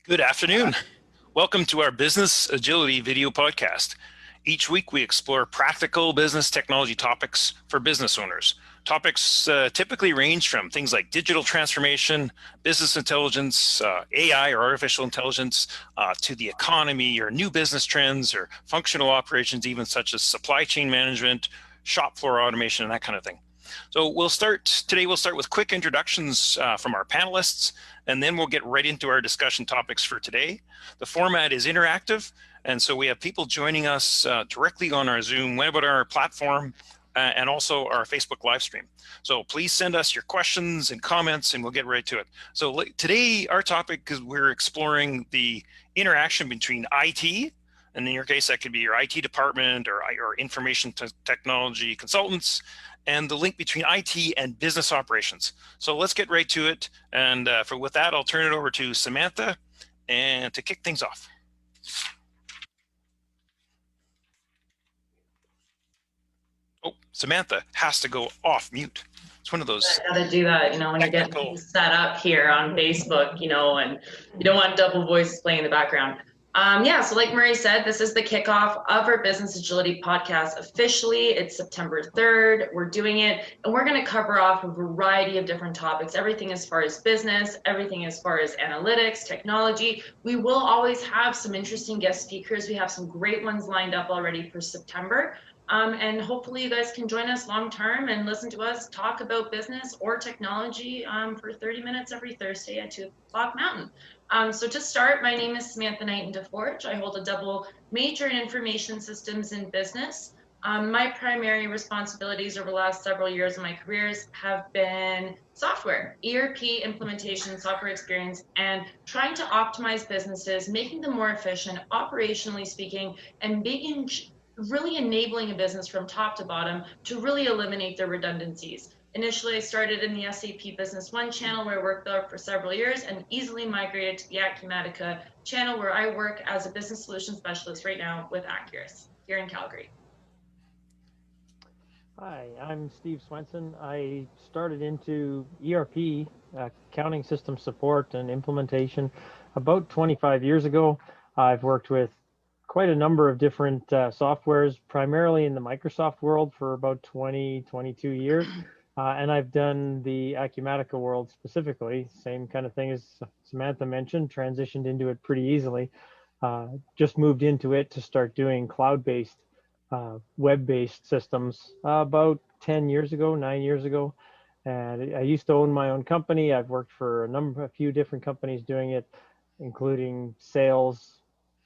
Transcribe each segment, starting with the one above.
Good afternoon. Welcome to our Business Agility video podcast. Each week we explore practical business technology topics for business owners. Topics typically range from things like digital transformation, business intelligence, AI or artificial intelligence, to the economy or new business trends or functional operations, even such as supply chain management, shop floor automation, and that kind of thing. So we'll start with quick introductions from our panelists, and then we'll get right into our discussion topics for today. The format is interactive, and so we have people joining us directly on our Zoom webinar platform and also our Facebook live stream. So please send us your questions and comments, and we'll get right to it. So today, our topic is we're exploring the interaction between IT, and in your case, that could be your IT department or information technology consultants, and the link between IT and business operations. So let's get right to it. And with that, I'll turn it over to Samantha and to kick things off. Oh, Samantha has to go off mute. It's one of those. I gotta do that, when you're getting set up here on Facebook, and you don't want double voices playing in the background. So like Murray said, this is the kickoff of our Business Agility podcast. Officially, it's September 3rd. We're doing it, and we're going to cover off a variety of different topics, everything as far as business, everything as far as analytics, technology. We will always have some interesting guest speakers. We have some great ones lined up already for September. And hopefully you guys can join us long term and listen to us talk about business or technology for 30 minutes every Thursday at 2 o'clock Mountain. So to start, my name is Samantha Knighton DeForge. I hold a double major in information systems and business. My primary responsibilities over the last several years of my careers have been software, ERP implementation, software experience, and trying to optimize businesses, making them more efficient, operationally speaking, and really enabling a business from top to bottom to really eliminate their redundancies. Initially, I started in the SAP Business One channel where I worked there for several years and easily migrated to the Acumatica channel where I work as a business solution specialist right now with Accurus here in Calgary. Hi, I'm Steve Swenson. I started into ERP, accounting system support and implementation about 25 years ago. I've worked with quite a number of different softwares, primarily in the Microsoft world for about 22 years. And I've done the Acumatica world specifically, same kind of thing as Samantha mentioned, transitioned into it pretty easily. Just moved into it to start doing cloud-based, web-based systems about 9 years ago. And I used to own my own company. I've worked for a few different companies doing it, including sales,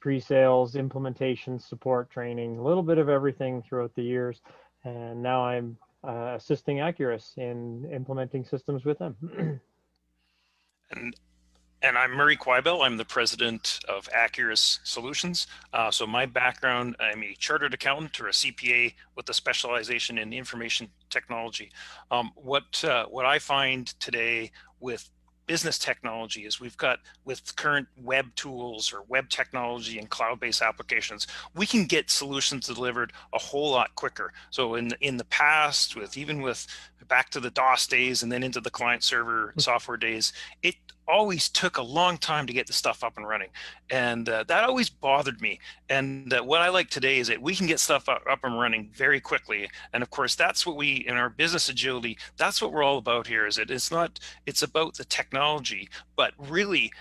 pre-sales, implementation, support, training, a little bit of everything throughout the years. And now I'm assisting Accurus in implementing systems with them. And I'm Murray Quibel. I'm the president of Accurus Solutions. So my background, I'm a chartered accountant or a CPA with a specialization in information technology. What I find today with business technology is we've got, with current web tools or web technology and cloud-based applications, we can get solutions delivered a whole lot quicker. So in the past, even with back to the DOS days and then into the client server software days, it always took a long time to get the stuff up and running. And that always bothered me. And what I like today is that we can get stuff up and running very quickly. And of course, that's what we, in our business agility, that's what we're all about here, is it's about the technology, but really,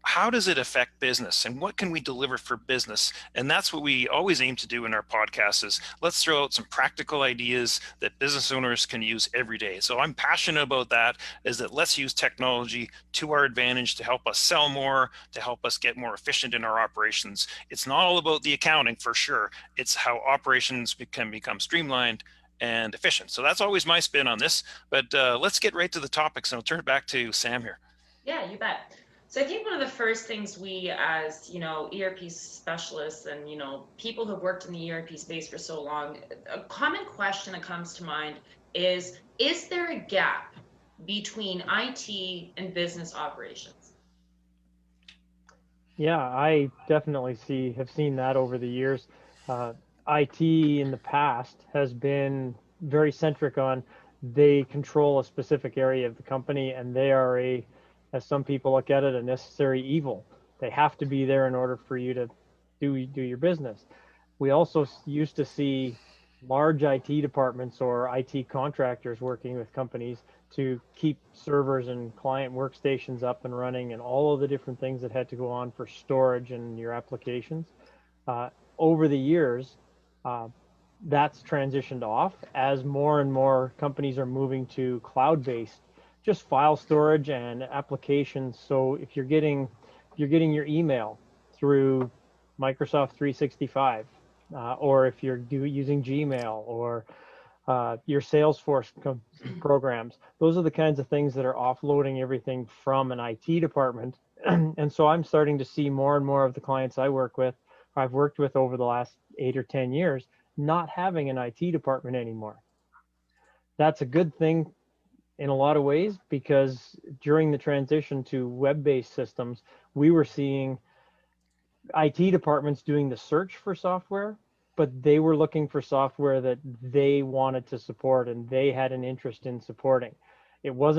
how does it affect business and what can we deliver for business? And that's what we always aim to do in our podcast is let's throw out some practical ideas that business owners can use every day. So I'm passionate about that, is that let's use technology to our advantage to help us sell more, to help us get more efficient in our operations. It's not all about the accounting for sure. It's how operations can become streamlined and efficient. So that's always my spin on this, but let's get right to the topics and I'll turn it back to Sam here. Yeah, you bet. So I think one of the first things we as, ERP specialists and, people who've worked in the ERP space for so long, a common question that comes to mind is there a gap between IT and business operations? Yeah, I definitely have seen that over the years. IT in the past has been very centric on they control a specific area of the company and they are as some people look at it, a necessary evil. They have to be there in order for you to do your business. We also used to see large IT departments or IT contractors working with companies to keep servers and client workstations up and running and all of the different things that had to go on for storage and your applications. Over the years, that's transitioned off as more and more companies are moving to cloud-based, just file storage and applications. So if you're getting your email through Microsoft 365, or if you're using Gmail or your Salesforce programs, those are the kinds of things that are offloading everything from an IT department. And so I'm starting to see more and more of the clients I've worked with over the last 8 or 10 years, not having an IT department anymore. That's a good thing in a lot of ways, because during the transition to web-based systems, we were seeing IT departments doing the search for software, but they were looking for software that they wanted to support and they had an interest in supporting. It was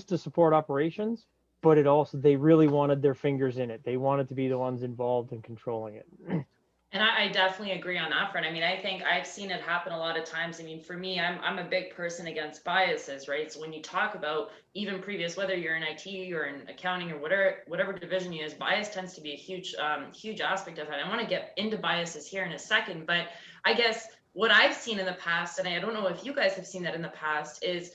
to support operations, but they really wanted their fingers in it. They wanted to be the ones involved in controlling it. And I definitely agree on that front. I mean, I think I've seen it happen a lot of times. I mean, for me, I'm a big person against biases, right? So when you talk about even previous, whether you're in IT or in accounting or whatever division you use, bias tends to be a huge aspect of it. I want to get into biases here in a second, but I guess what I've seen in the past, and I don't know if you guys have seen that in the past, is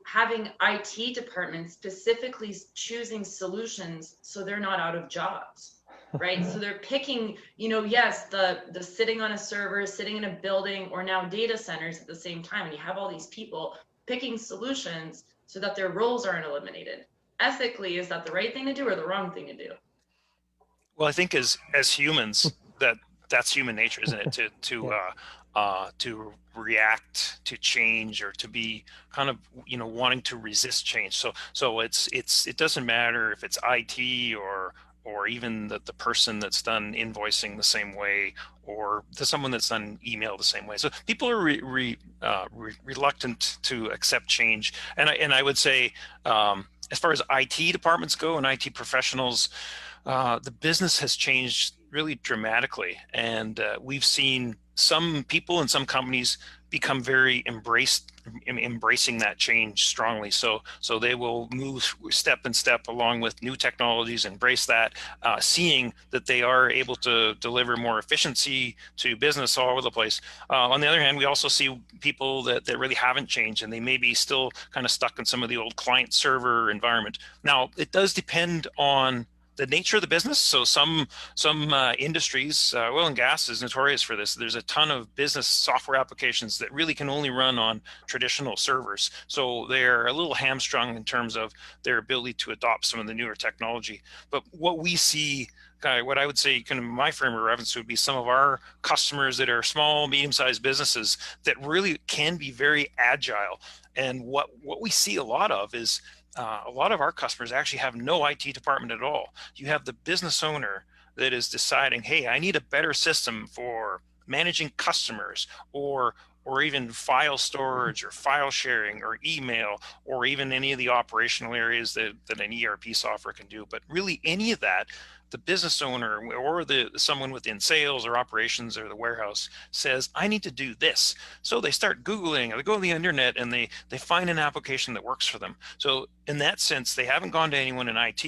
having IT departments specifically choosing solutions so they're not out of jobs. Right. So they're picking, yes, the sitting on a server, sitting in a building, or now data centers at the same time. And you have all these people picking solutions so that their roles aren't eliminated. Ethically, is that the right thing to do or the wrong thing to do? Well, I think as humans, that's human nature, isn't it? To react to change, or to be kind of wanting to resist change. So it doesn't matter if it's IT or even the person that's done invoicing the same way, or to someone that's done email the same way. So people are reluctant to accept change. And I would say, as far as IT departments go and IT professionals, the business has changed really dramatically. And we've seen some people and some companies become very embracing that change strongly. So they will move step and step along with new technologies, embrace that, seeing that they are able to deliver more efficiency to business all over the place. On the other hand, we also see people that really haven't changed, and they may be still kind of stuck in some of the old client server environment. Now, it does depend on the nature of the business. So some industries, oil and gas is notorious for this. There's a ton of business software applications that really can only run on traditional servers. So they're a little hamstrung in terms of their ability to adopt some of the newer technology. But what we see, what I would say kind of my frame of reference would be some of our customers that are small, medium-sized businesses that really can be very agile. And what we see a lot of is a lot of our customers actually have no IT department at all. You have the business owner that is deciding, hey, I need a better system for managing customers, or even file storage or file sharing or email, or even any of the operational areas that an ERP software can do. But really any of that, the business owner or someone within sales or operations or the warehouse says, I need to do this. So they start Googling, or they go on the internet and they find an application that works for them. So in that sense, they haven't gone to anyone in IT.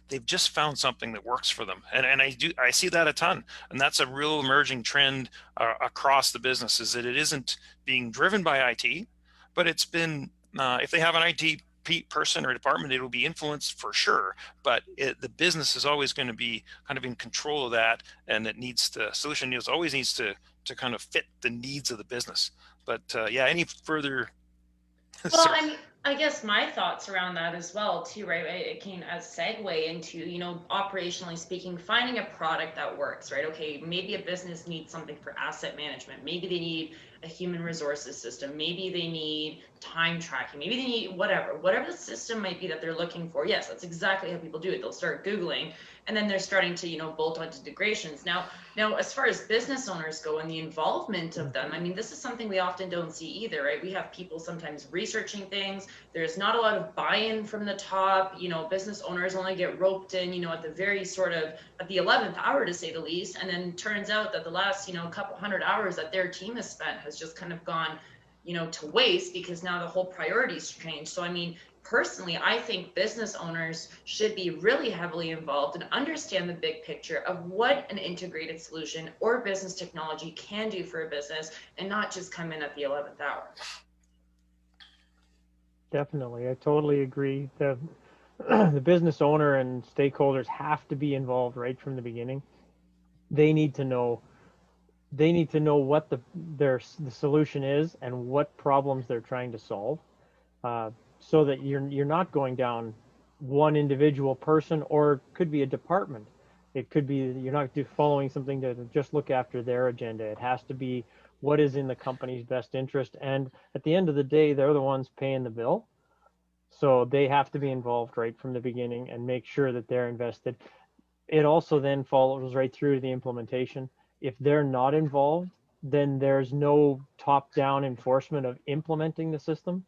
They've just found something that works for them. And I see that a ton. And that's a real emerging trend across the business, is that it isn't being driven by IT, but it's been, if they have an IT person or department, it will be influenced for sure, but the business is always going to be kind of in control of that, and solution always needs to kind of fit the needs of the business. But yeah, any further Well, I guess my thoughts around that as well too, right? It can as segue into, operationally speaking, finding a product that works, right? Okay, maybe a business needs something for asset management. Maybe they need a human resources system. Maybe they need time tracking. Maybe they need whatever the system might be that they're looking for. Yes, that's exactly how people do it. They'll start Googling and then they're starting to, bolt onto integrations. Now, as far as business owners go and the involvement of them, I mean, this is something we often don't see either, right? We have people sometimes researching things. There's not a lot of buy-in from the top. Business owners only get roped in, at the very at the 11th hour, to say the least. And then turns out that the last, couple hundred hours that their team has spent has just kind of gone, to waste, because now the whole priorities change. So, I mean, personally, I think business owners should be really heavily involved and understand the big picture of what an integrated solution or business technology can do for a business, and not just come in at the 11th hour. Definitely. I totally agree. The business owner and stakeholders have to be involved right from the beginning. They need to know what the solution is and what problems they're trying to solve, so that you're not going down one individual person, or it could be a department. It could be you're not following something to just look after their agenda. It has to be what is in the company's best interest. And at the end of the day, they're the ones paying the bill. So they have to be involved right from the beginning and make sure that they're invested. It also then follows right through to the implementation. If they're not involved, then there's no top-down enforcement of implementing the system.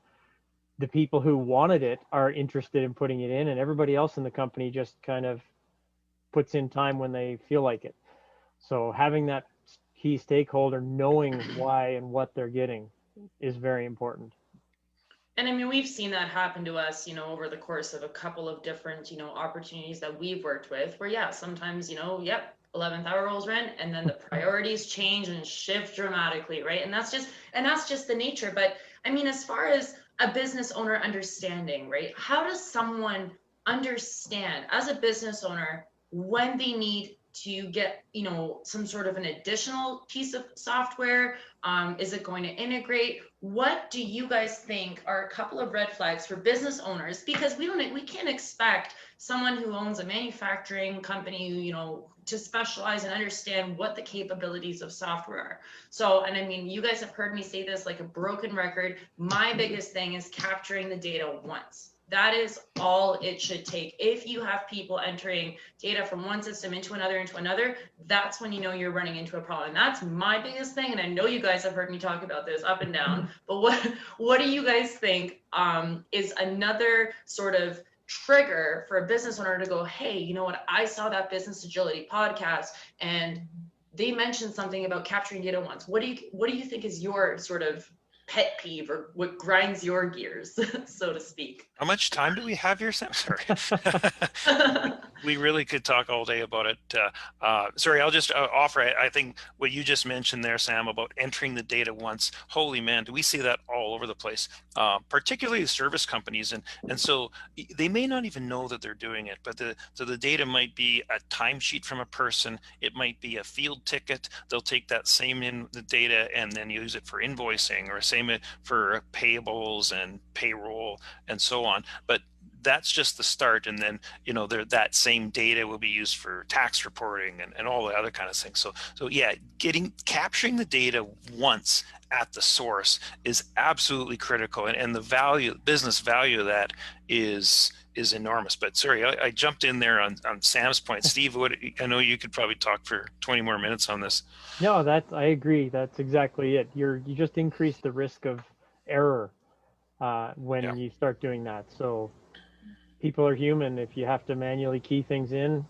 The people who wanted it are interested in putting it in, and everybody else in the company just kind of puts in time when they feel like it. So having that key stakeholder knowing why and what they're getting is very important. And I mean, we've seen that happen to us, over the course of a couple of different, opportunities that we've worked with, where, yeah, sometimes, 11th hour rolls around, and then the priorities change and shift dramatically, right? And that's just the nature. But I mean, as far as a business owner understanding, right? How does someone understand as a business owner when they need to get, some sort of an additional piece of software? Is it going to integrate? What do you guys think are a couple of red flags for business owners? Because we can't expect someone who owns a manufacturing company, to specialize and understand what the capabilities of software are. So, and I mean, you guys have heard me say this like a broken record. My biggest thing is capturing the data once. That is all it should take. If you have people entering data from one system into another, that's when you know you're running into a problem. And that's my biggest thing. And I know you guys have heard me talk about this up and down, but what do you guys think is another sort of trigger for a business owner to go, hey, you know what? I saw that Business Agility podcast and they mentioned something about capturing data once. What do you think is your sort of pet peeve, or what grinds your gears, so to speak? How much time do we have here, Sam? Sorry. We really could talk all day about it. Sorry, I'll just offer, I think what you just mentioned there, Sam, about entering the data once. Holy man, do we see that all over the place, particularly service companies. And so they may not even know that they're doing it, but the data might be a timesheet from a person. It might be a field ticket. They'll take that same the data and then use it for invoicing, or same for payables and payroll and so on. But that's just the start, and then that same data will be used for tax reporting and all the other kind of things. So yeah, capturing the data once at the source is absolutely critical, and the business value of that is enormous. But sorry, I jumped in there on Sam's point. Steve, I know you could probably talk for 20 more minutes on this. No, I agree. That's exactly it. You just increase the risk of error when you start doing that. So people are human. If you have to manually key things in,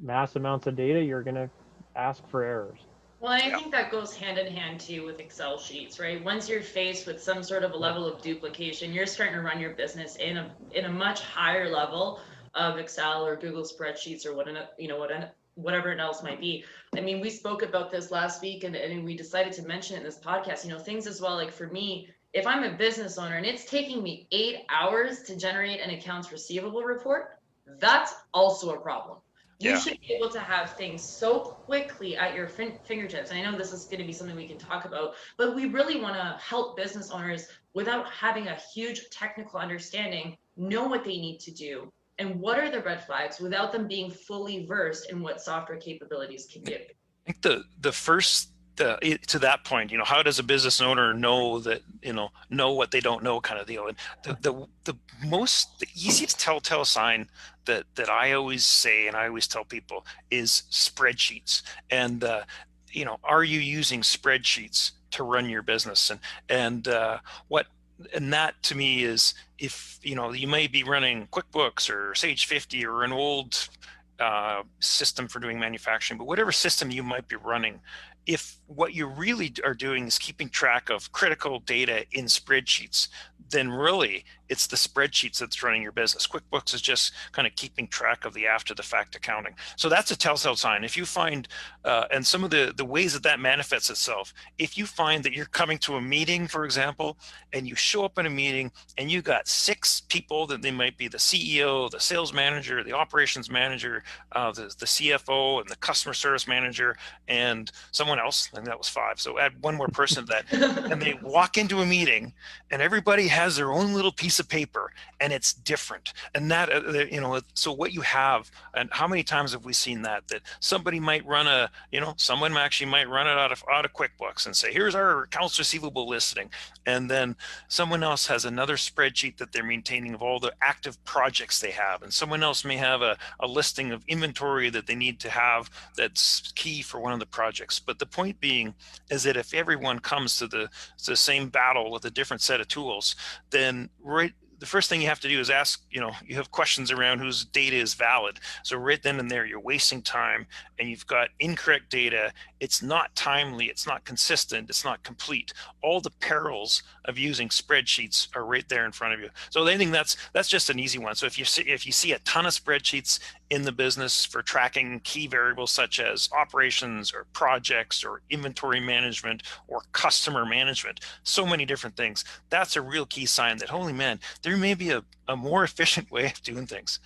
mass amounts of data, you're going to ask for errors. Well, I think that goes hand in hand too with Excel sheets, right? Once you're faced with some sort of a level of duplication, you're starting to run your business in a much higher level of Excel or Google spreadsheets or whatever it else might be. I mean, we spoke about this last week, and we decided to mention it in this podcast. Things as well. Like for me, if I'm a business owner and it's taking me 8 hours to generate an accounts receivable report, that's also a problem. You should be able to have things so quickly at your fingertips. And I know this is going to be something we can talk about, but we really want to help business owners, without having a huge technical understanding, know what they need to do and what are the red flags without them being fully versed in what software capabilities can do. I think the first to that point, how does a business owner know that, know what they don't know, kind of deal. And the easiest telltale sign that I always say, and I always tell people, is spreadsheets. And are you using spreadsheets to run your business? And that to me is, if you may be running QuickBooks or Sage 50 or an old system for doing manufacturing, but whatever system you might be running, if what you really are doing is keeping track of critical data in spreadsheets, then really it's the spreadsheets that's running your business. QuickBooks is just kind of keeping track of the after the fact accounting. So that's a telltale sign. If you find, and some of the ways that manifests itself, if you find that you're coming to a meeting, for example, and you show up in a meeting and you got 6 people, that they might be the CEO, the sales manager, the operations manager, the CFO, and the customer service manager, and someone else, I think that was 5. So add one more person to that, and they walk into a meeting and everybody has their own little piece of paper, and it's different. And that, so what you have, and how many times have we seen that somebody might run someone actually might run it out of QuickBooks and say, here's our accounts receivable listing. And then someone else has another spreadsheet that they're maintaining of all the active projects they have. And someone else may have a listing of inventory that they need to have that's key for one of the projects. But the point being is that if everyone comes to the same battle with a different set of tools, then the first thing you have to do is ask, you have questions around whose data is valid. So right then and there, you're wasting time, and you've got incorrect data. It's not timely, it's not consistent, it's not complete. All the perils of using spreadsheets are right there in front of you. So I think that's just an easy one. So if you see a ton of spreadsheets in the business for tracking key variables such as operations or projects or inventory management or customer management, so many different things, that's a real key sign that, holy man, there may be a more efficient way of doing things.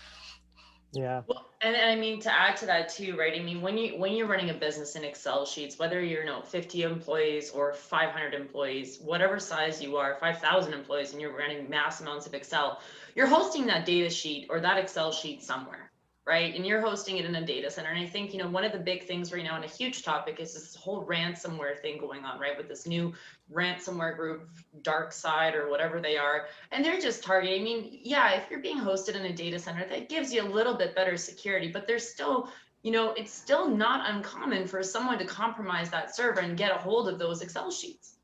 Yeah. Well, and I mean, to add to that too, right? I mean, when you're running a business in Excel sheets, whether you're 50 employees or 500 employees, whatever size you are, 5,000 employees, and you're running mass amounts of Excel, you're hosting that data sheet or that Excel sheet somewhere, right? And you're hosting it in a data center. And I think, one of the big things right now, and a huge topic, is this whole ransomware thing going on, right? With this new ransomware group, Dark Side or whatever they are. And they're just targeting, I mean, yeah, if you're being hosted in a data center, that gives you a little bit better security, but there's still, it's still not uncommon for someone to compromise that server and get a hold of those Excel sheets.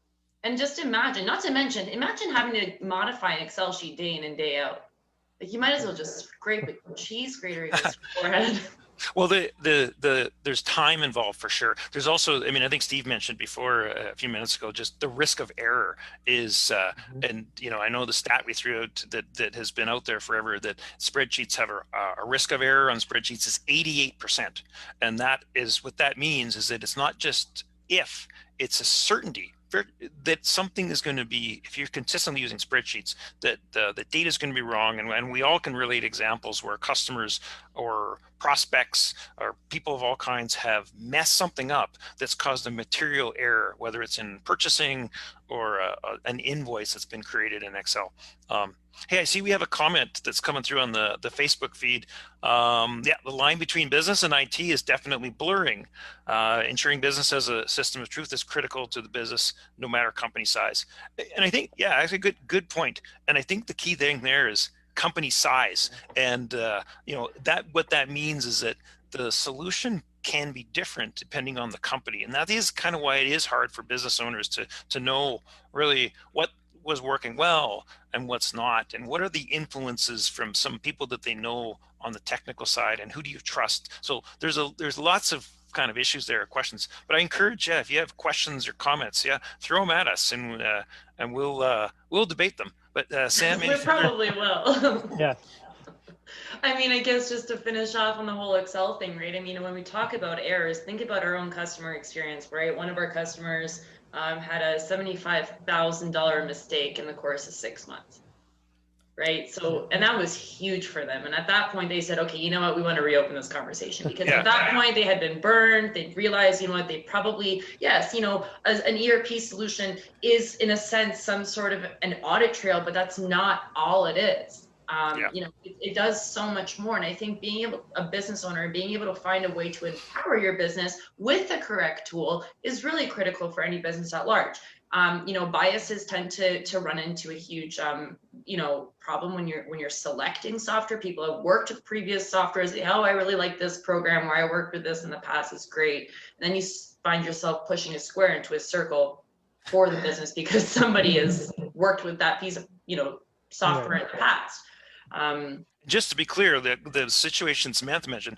And just imagine having to modify an Excel sheet day in and day out. Like, you might as well just scrape a cheese grater against your forehead. Well, there's time involved for sure. There's also, I mean, I think Steve mentioned before a few minutes ago, just the risk of error is, and I know the stat we threw out that has been out there forever, that spreadsheets have a risk of error on spreadsheets is 88%, and that is what that means is that it's not just if, it's a certainty that something is going to be, if you're consistently using spreadsheets, that the data is going to be wrong. And we all can relate examples where customers or prospects or people of all kinds have messed something up that's caused a material error, whether it's in purchasing or an invoice that's been created in Excel. Hey, I see we have a comment that's coming through on the Facebook feed. Yeah, the line between business and IT is definitely blurring. Ensuring business as a system of truth is critical to the business, no matter company size. And I think, yeah, actually good point. And I think the key thing there is company size. And what that means is that the solution can be different depending on the company. And that is kind of why it is hard for business owners to know really what was working well and what's not, and what are the influences from some people that they know on the technical side, and who do you trust. So there's lots of kind of issues there, questions, but I encourage you, if you have questions or comments, throw them at us, and we'll debate them. But Sam, we probably will. Yeah. I mean, I guess just to finish off on the whole Excel thing, right? I mean, when we talk about errors, think about our own customer experience, right? One of our customers had a $75,000 mistake in the course of 6 months, right? So, and that was huge for them. And at that point, they said, okay, you know what? We want to reopen this conversation, because at that point they had been burned. They'd realized, they probably, yes, as an ERP solution is in a sense some sort of an audit trail, but that's not all it is. You know, it does so much more. And I think a business owner, being able to find a way to empower your business with the correct tool is really critical for any business at large. You know, biases tend to run into a huge, you know, problem when you're selecting software. People have worked with previous softwares. Oh, I really like this program, or I worked with this in the past. It's great. And then you find yourself pushing a square into a circle for the business because somebody has worked with that piece of, you know, software in the past. Just to be clear, the situation Samantha mentioned,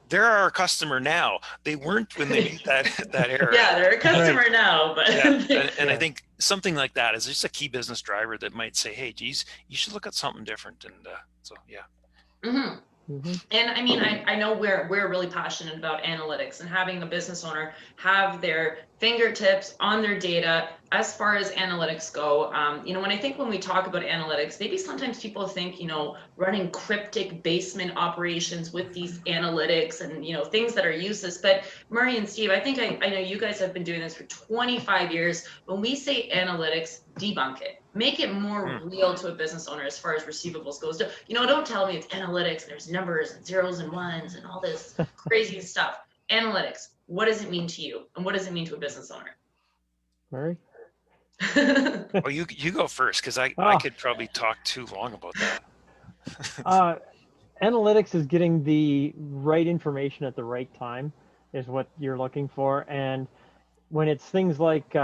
they're our customer now. They weren't when they made that error. Yeah, they're a customer now, but and I think something like that is just a key business driver that might say, "Hey, geez, you should look at something different." And so, yeah. And I mean, I know we're really passionate about analytics and having a business owner have their fingertips on their data as far as analytics go. You know, when we talk about analytics, maybe sometimes people think, you know, running cryptic basement operations with these analytics and, you know, things that are useless. But Murray and Steve, I think I know you guys have been doing this for 25 years. When we say analytics, debunk it. Make it more real to a business owner as far as receivables goes. You know, don't tell me it's analytics, there's numbers and zeros and ones and all this crazy stuff. Analytics, what does it mean to you? And what does it mean to a business owner? Murray? Well, you go first, because I could probably talk too long about that. Analytics is getting the right information at the right time is what you're looking for. And when it's things like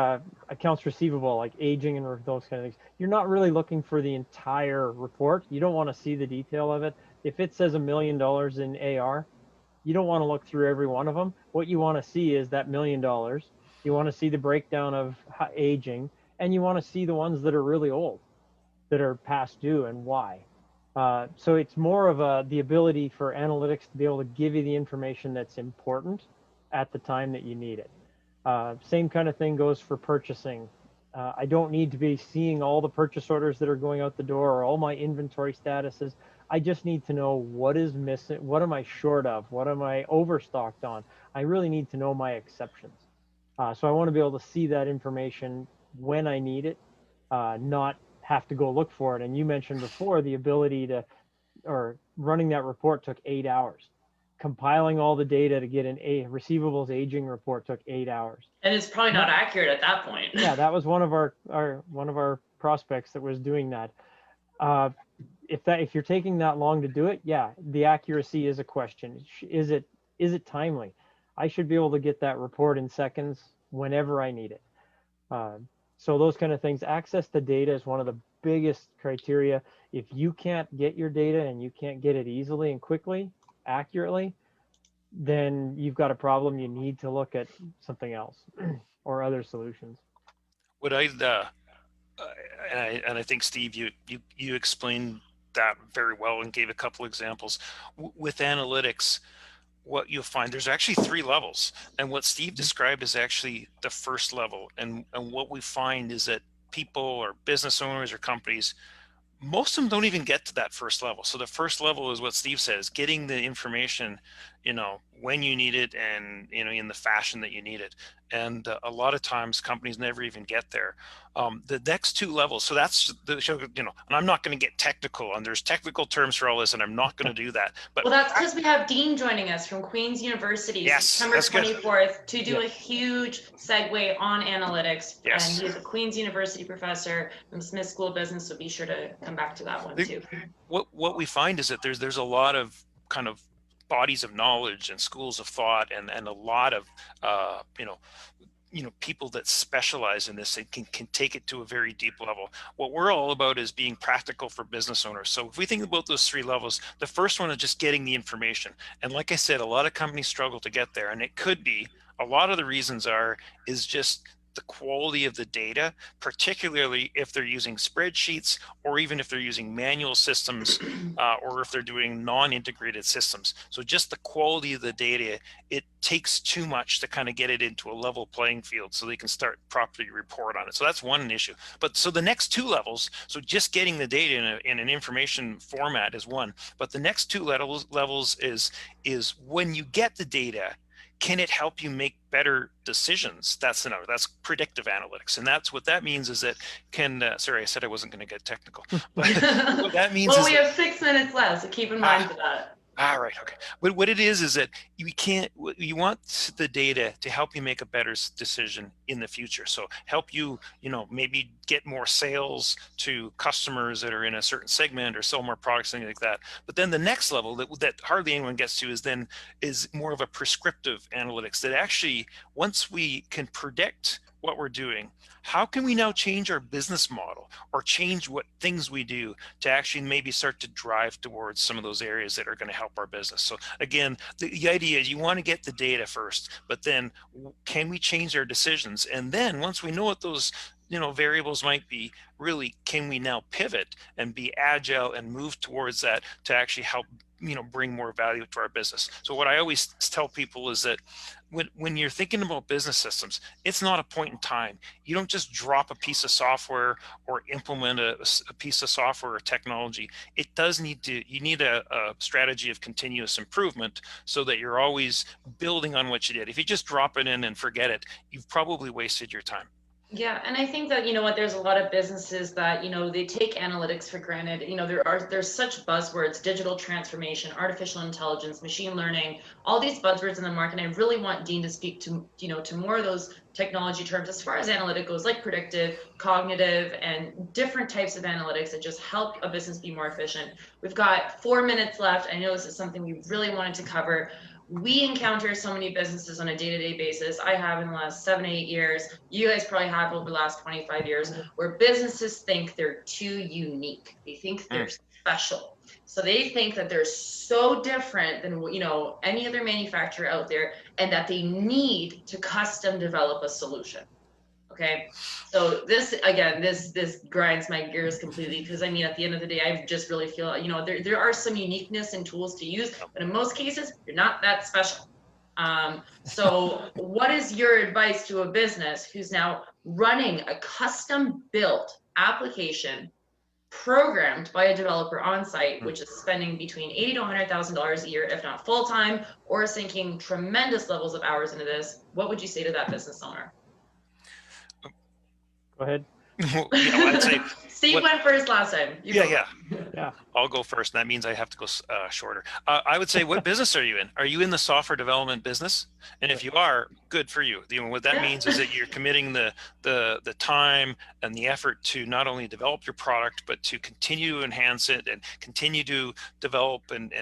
accounts receivable, like aging and those kind of things, you're not really looking for the entire report. You don't want to see the detail of it. If it says $1 million in AR, you don't want to look through every one of them. What you want to see is that $1 million. You want to see the breakdown of aging, and you want to see the ones that are really old, that are past due, and why. So it's more of the ability for analytics to be able to give you the information that's important at the time that you need it. Same kind of thing goes for purchasing. I don't need to be seeing all the purchase orders that are going out the door or all my inventory statuses. I just need to know what is missing, what am I short of, what am I overstocked on. I really need to know my exceptions. So I want to be able to see that information when I need it, not have to go look for it. And you mentioned before the ability to, or running that report took 8 hours. Compiling all the data to get a receivables aging report took 8 hours. And it's probably not accurate at that point. Yeah, that was one of our prospects that was doing that. If you're taking that long to do it, yeah, the accuracy is a question. Is it timely? I should be able to get that report in seconds whenever I need it. So those kind of things. Access to data is one of the biggest criteria. If you can't get your data and you can't get it easily and quickly, accurately, then you've got a problem. You need to look at something else or other solutions. What and I think Steve, you explained that very well and gave a couple examples. With analytics, what you'll find, there's actually 3 levels, and what Steve described is actually the first level. And what we find is that people or business owners or companies, most of them don't even get to that first level. So the first level is what Steve says, getting the information, you know, when you need it and, you know, in the fashion that you need it. And a lot of times companies never even get there. The next 2 levels, so that's the show, you know, and I'm not going to get technical, and there's technical terms for all this, and I'm not going to do that. But well, that's because we have Dean joining us from Queen's University, yes, September 24th, to do a huge segue on analytics. Yes. And he's a Queen's University professor from Smith School of Business, so be sure to come back to that one too. What we find is that there's a lot of kind of bodies of knowledge and schools of thought and a lot of you know people that specialize in this and can take it to a very deep level. What we're all about is being practical for business owners. So if we think about those 3 levels, the first one is just getting the information. And like I said, a lot of companies struggle to get there, and it could be a lot of the reasons is just the quality of the data, particularly if they're using spreadsheets or even if they're using manual systems or if they're doing non-integrated systems. So just the quality of the data, it takes too much to kind of get it into a level playing field so they can start properly report on it. So that's one issue. But so the next 2 levels, so just getting the data in an information format is one, but the next 2 levels is when you get the data, can it help you make better decisions? That's another. That's predictive analytics, and that's what that means is that sorry, I said I wasn't going to get technical, but what that means well, is we have 6 minutes left, so keep in mind for that. All right. Okay. But what it is that you want the data to help you make a better decision in the future. So help you, maybe get more sales to customers that are in a certain segment or sell more products, things like that. But then the next level that hardly anyone gets to is more of a prescriptive analytics that actually, once we can predict what we're doing, how can we now change our business model or change what things we do to actually maybe start to drive towards some of those areas that are going to help our business? So again, the idea is you want to get the data first, but then can we change our decisions? And then once we know what those variables might be, really, can we now pivot and be agile and move towards that to actually help bring more value to our business? So what I always tell people is that when you're thinking about business systems, it's not a point in time. You don't just drop a piece of software or implement a piece of software or technology. You need a strategy of continuous improvement so that you're always building on what you did. If you just drop it in and forget it, you've probably wasted your time. Yeah, and I think that, there's a lot of businesses that, they take analytics for granted. There's such buzzwords: digital transformation, artificial intelligence, machine learning, all these buzzwords in the market. And I really want Dean to speak to, to more of those technology terms as far as analytic goes, like predictive, cognitive, and different types of analytics that just help a business be more efficient. We've got 4 minutes left. I know this is something we really wanted to cover. We encounter so many businesses on a day-to-day basis. I have in the last 7, 8 years. You guys probably have over the last 25 years, where businesses think they're too unique. They think they're special. So they think that they're so different than, any other manufacturer out there, and that they need to custom develop a solution. Okay, so this grinds my gears completely, because at the end of the day, I just really feel, there are some uniqueness and tools to use, but in most cases, you're not that special. So what is your advice to a business who's now running a custom built application programmed by a developer on site, which is spending between $80,000 to $100,000 a year, if not full time, or sinking tremendous levels of hours into this? What would you say to that business owner? Go ahead. I'd say Steve went first last time. Yeah. I'll go first, and that means I have to go shorter. I would say, what business are you in? Are you in the software development business? And if you are, good for you. What that means is that you're committing the time and the effort to not only develop your product, but to continue to enhance it and continue to develop and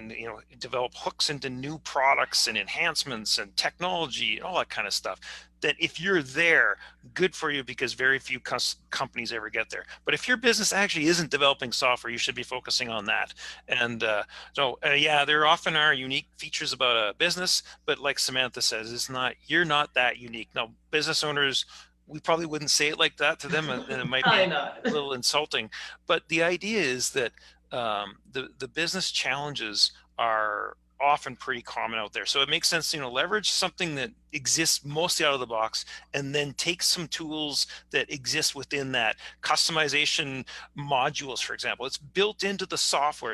develop hooks into new products and enhancements and technology and all that kind of stuff. That if you're there, good for you, because very few companies ever get there. But if your business actually isn't developing software, you should be focusing on that. And there often are unique features about a business, but like Samantha says, you're not that unique. Now, business owners, we probably wouldn't say it like that to them, and it might be a little insulting. But the idea is that the business challenges are often pretty common out there. So it makes sense to leverage something that exists mostly out of the box, and then take some tools that exist within that. Customization modules, for example, it's built into the software.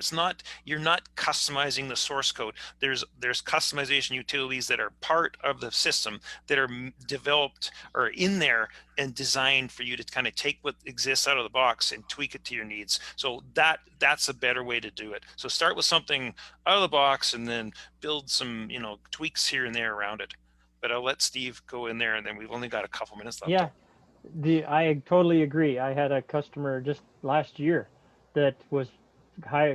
You're not customizing the source code. There's customization utilities that are part of the system that are developed or in there and designed for you to kind of take what exists out of the box and tweak it to your needs. So that's a better way to do it. So start with something out of the box and then build some tweaks here and there around it. But I'll let Steve go in there, and then we've only got a couple minutes left. Yeah, I totally agree. I had a customer just last year that was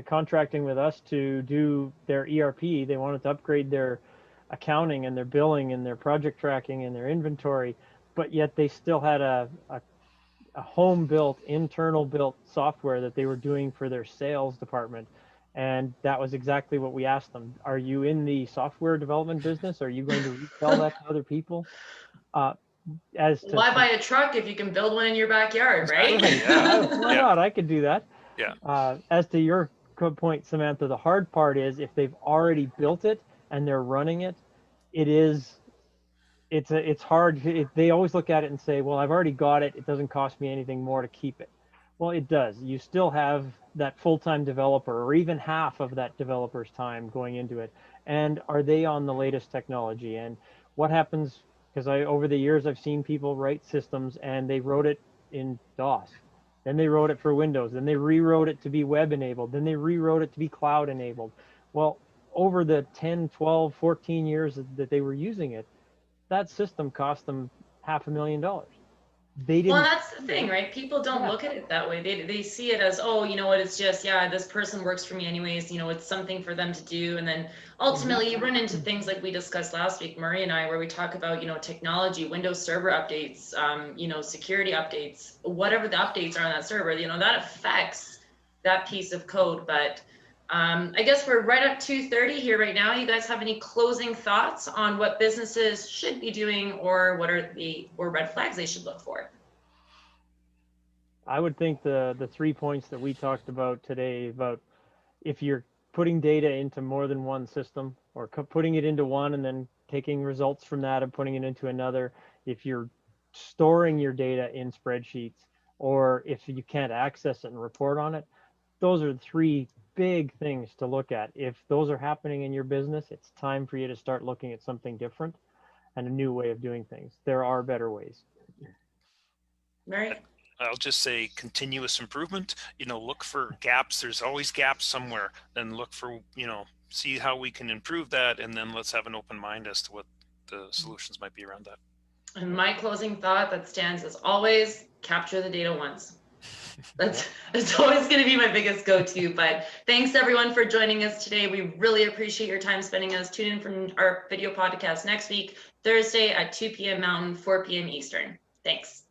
contracting with us to do their ERP. They wanted to upgrade their accounting and their billing and their project tracking and their inventory, but yet they still had a home-built, internal-built software that they were doing for their sales department. And that was exactly what we asked them. Are you in the software development business? Are you going to resell that to other people? Why buy a truck if you can build one in your backyard, right? Why not? I could do that. Yeah. As to your point, Samantha, the hard part is if they've already built it and they're running it, it's hard. They always look at it and say, well, I've already got it. It doesn't cost me anything more to keep it. Well, it does. You still have that full-time developer, or even half of that developer's time going into it. And are they on the latest technology? And what happens, because over the years I've seen people write systems and they wrote it in DOS. Then they wrote it for Windows. Then they rewrote it to be web enabled. Then they rewrote it to be cloud enabled. Well, over the 10, 12, 14 years that they were using it, that system cost them $500,000. They Well, didn't. that's the thing, right? People don't look at it that way. They see it as, oh, you know what, it's just, yeah, this person works for me anyways, you know, it's something for them to do. And then ultimately you run into things like we discussed last week, Murray and I, where we talk about, you know, technology, Windows Server updates, you know, security updates, whatever the updates are on that server, you know, that affects that piece of code. But I guess we're right at 2:30 here right now. You guys have any closing thoughts on what businesses should be doing, or what are or red flags they should look for? I would think the 3 points that we talked about today, about if you're putting data into more than one system, or putting it into one and then taking results from that and putting it into another, if you're storing your data in spreadsheets, or if you can't access it and report on it, those are 3 big things to look at. If those are happening in your business, it's time for you to start looking at something different and a new way of doing things. There are better ways. Right. I'll just say continuous improvement. You know, look for gaps. There's always gaps somewhere. Then look for, you know, see how we can improve that, and then let's have an open mind as to what the solutions might be around that. And my closing thought that stands as always: capture the data once. It's always going to be my biggest go-to. But thanks everyone for joining us today. We really appreciate your time spending us. Tune in for our video podcast next week, Thursday at 2 p.m. Mountain, 4 p.m. Eastern. Thanks.